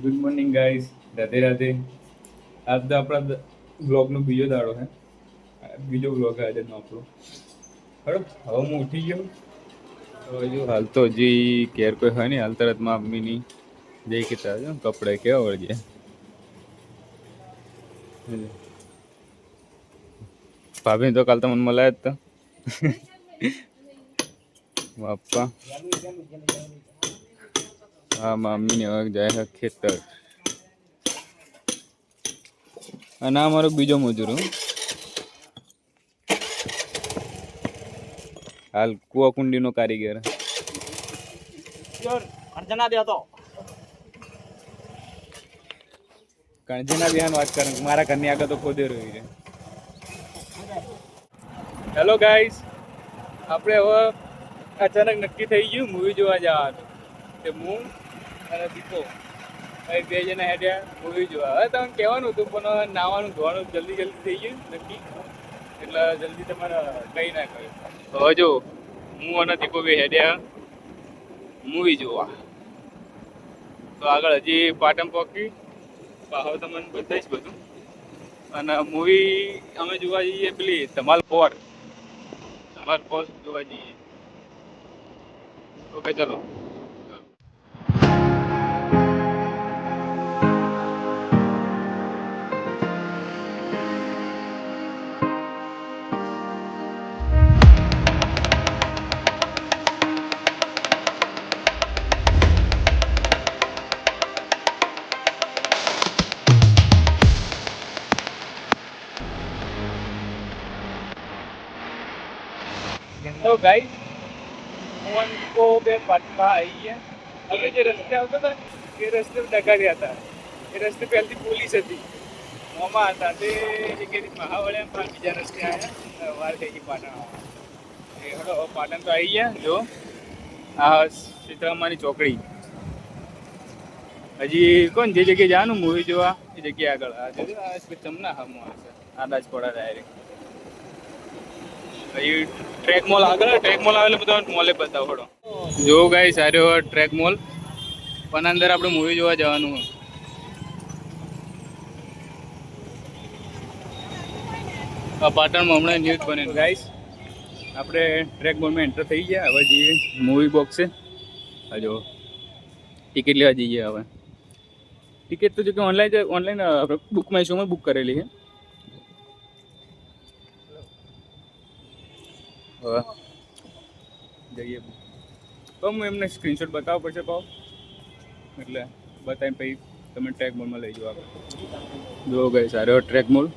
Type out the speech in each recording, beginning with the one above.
Good morning guys, Radhe Radhe. આજ તો આપણા બ્લોગનો બીજો દાડો છે. બીજો બ્લોગ આજનો આપણો. બરાબર, હવે હું ઉઠી ગયો. તો હજુ હાલ તો હજી કેર કોઈ હોય નહીં. હાલ તરતમાં મમ્મીની જઈ કે તાજો કપડે કેવા વળગે. ભાભી તો કાલ તો મને મળ્યા જ તો બાપા. હા, મમ્મીને હવે જાય છે ખેતર. અને આ મારો બીજો મજૂર હાલ કુવા કુંડીનો કારીગર. કણજીના બિહાન વાત કરે મારા ઘરની આગળ તો ખોદે રહ્યું છે. હેલો ગાઈસ, આપણે હવે અચાનક નક્કી થઈ ગયું મૂવી જોવા જવાનું. કે હું અને દીપો ભાઈ બે જણા હેડ્યા મૂવી જોવા. હવે તમને કહેવાનું હતું પણ નાવાનું ધોવાનું જલ્દી થઈ ગયું નક્કી, એટલે જલ્દી તમારે કંઈ ના કહ્યું. હવે જો હું અને દીપો બે હેડ્યા મૂવી જોવા. તો આગળ હજી પાટણ પહોંચી પાહો તમને બતાવીશ બધું. અને મૂવી અમે જોવા જઈએ પેલી ધમાલ 4 જોવા જઈએ. ઓકે ચલો. તો ગાઈસ, હું કો બે પાટમાં આવી ગયા. હવે જે રસ્તે આવતા હતા એ રસ્તે ડગાડ્યા હતા. એ રસ્તે પહેલથી પોલીસ હતી, મોમાં હતા. તે જગ્યાએથી મહાવળ્યા બીજા રસ્તે આવ્યા. વાર થઈ ગઈ પાટણ. એ હડો પાટણ તો આવી ગયા. જો આ સીતારામાની ચોકડી. હજી કોણ જે જગ્યાએ જવાનું મૂવી જોવા એ જગ્યાએ આગળ આ જોજો તમને હમ આવશે આદાજ પડા ડાયરેક્ટ. હજી ટ્રેક મોલ આગળ આવે એટલે બધા મોલે બતાવો થોડો. જો ગાઈસ સારો ટ્રેક મોલ પણ અંદર આપણે મૂવી જોવા જવાનું. પાટણમાં હમણાં ન્યૂઝ બને. ગાઈસ આપણે ટ્રેક મોલમાં એન્ટર થઈ ગયા. હવે જઈએ મૂવી બોક્સ છે. હજો ટિકિટ લેવા જઈએ. હવે ટિકિટ તો જો કે ઓનલાઈન બુક માય શોમાં બુક કરેલી છે. હવે જઈએ તો હું એમને સ્ક્રીનશોટ બતાવવો પડશે પાવ, એટલે બતાવીને પછી તમે ટ્રેક મોલમાં લઈ જાઓ. આપણે જો ગઈ સારો ટ્રેક મોલ.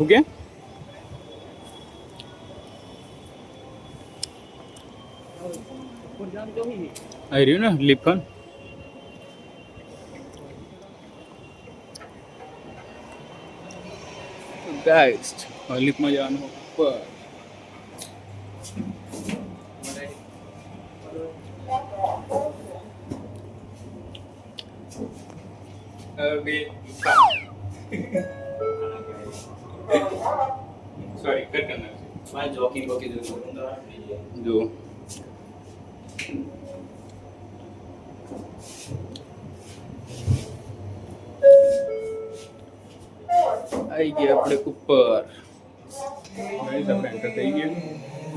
ઓકે આવી રહ્યું ને લિફન. ગાઈસ લિફ્ટમાં જવાનું ઉપર. સોરી કટ करना है જોકી બોકી જો આવી ગયા આપણે ઉપર. ગાઈસ આપણે એન્ટર થઈ ગયા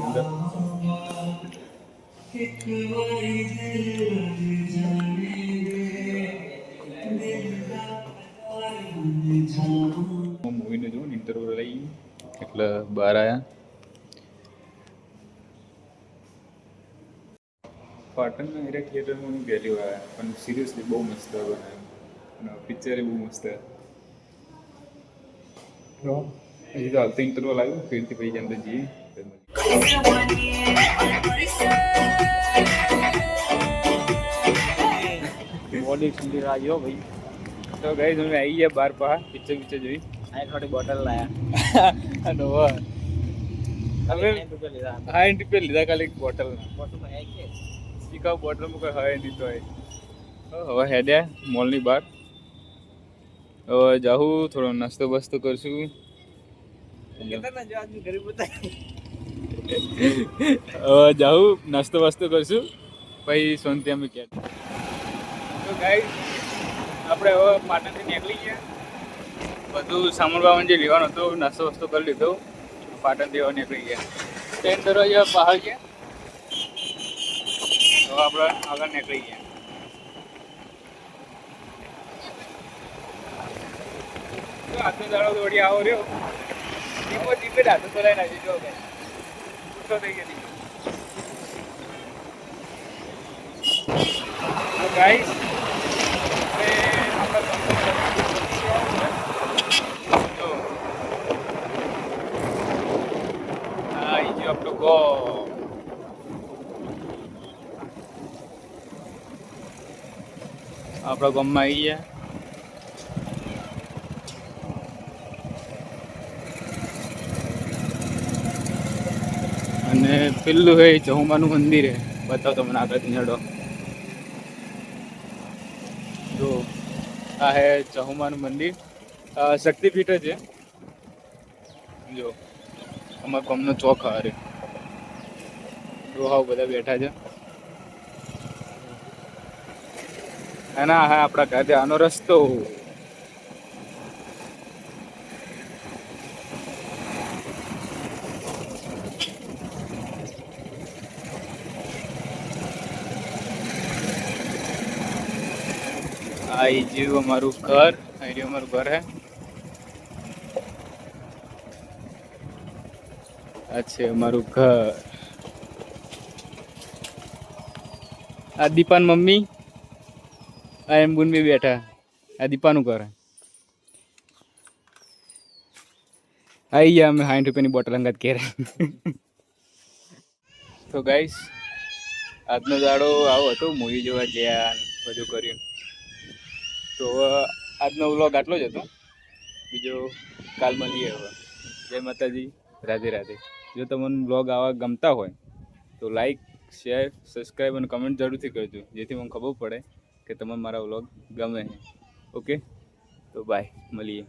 અંદર. મૂવીને જો ઇન્ટરવ્યુ લઈ એટલે બહાર આવ્યા. પાટણના એરિયા થિયેટરમાં હું પહેલી વાર આવ્યા, પણ સિરિયસલી બહુ મસ્ત બનાવ્યું અને પિક્ચર બહુ મસ્ત. હજી તો હાલ તો ઇન્ટરવ્યુ આવ્યું ફેરથી પછી અંદર જઈએ. બોડી ઠંડી રાખ્યો ભાઈ. તો ગાઈસ અમે આવી ગયા બાર પા પિક્ચર જોઈ. આ થોડી બોટલ લાયા અને હવે 60 રૂપિયા લીધા ખાલી બોટલ. શીખા બોટલમાં કોઈ હોય નહીં તો હવે હેડ્યા મોલની બહાર. હવે જાઉં થોડો નાસ્તો બસ્તો કરશું. હવે જાઉં નાસ્તો વાસ્તો કરશું પછી શાંતિ અમે ક્યાં. તો ગાઈસ આપણે હવે પાટણથી નીકળી ગયા. બધું સામાન બામાન જે લેવાનું હતું નાસ્તો વાસ્તો કરી લીધો. પાટણથી હવે નીકળી ગયા. ટ્રેન દરવાજા બહાર ગયા. હવે આપણે આગળ નીકળી ગયા. આજનો દાડો દોડી આવો રહ્યો. ધીમો ધીમે હાથો ચલાવી નાખી જો ભાઈ ગુસ્સો થઈ ગયો. તો ગાઈસ આપણું ગો આપણા ગામમાં આવી ગયા. અને પેલું હે ચહુમાનું મંદિર હે બતાવો તમને આગળથી નેડો. જો આ હે ચહુમાનું મંદિર શક્તિપીઠ છે. જો અમારા ગામનો ચોક હારે રોહાવ બધા બેઠા છે. અને આ હે આપણા ઘરે આનો રસ્તો. આ જેવું અમારું ઘર. અહીં અમારું ઘર હે. આ છે અમારું ઘર. આ દીપાન મમ્મી આ એમ બુન બી બેઠા. આ દીપાનું ઘર. આવી ગયા અમે 60 રૂપિયાની બોટલ અંગત ઘેર. તો ગાઈસ આજનો દાડો આવો હતો. મૂવી જોવા ગયા બધું કર્યું. તો આજનો વ્લોગ આટલો જ હતો. બીજો કાલ મળીએ. હવે જય માતાજી, રાધે રાધે. જો તમને વ્લોગ આવા ગમતા હોય તો લાઈક, શેર, સબસ્ક્રાઈબ અને કમેન્ટ જરૂરથી કરજો, જેથી મને ખબર પડે કે તમને મારા વ્લોગ ગમે. ઓકે, તો બાય, મળીએ.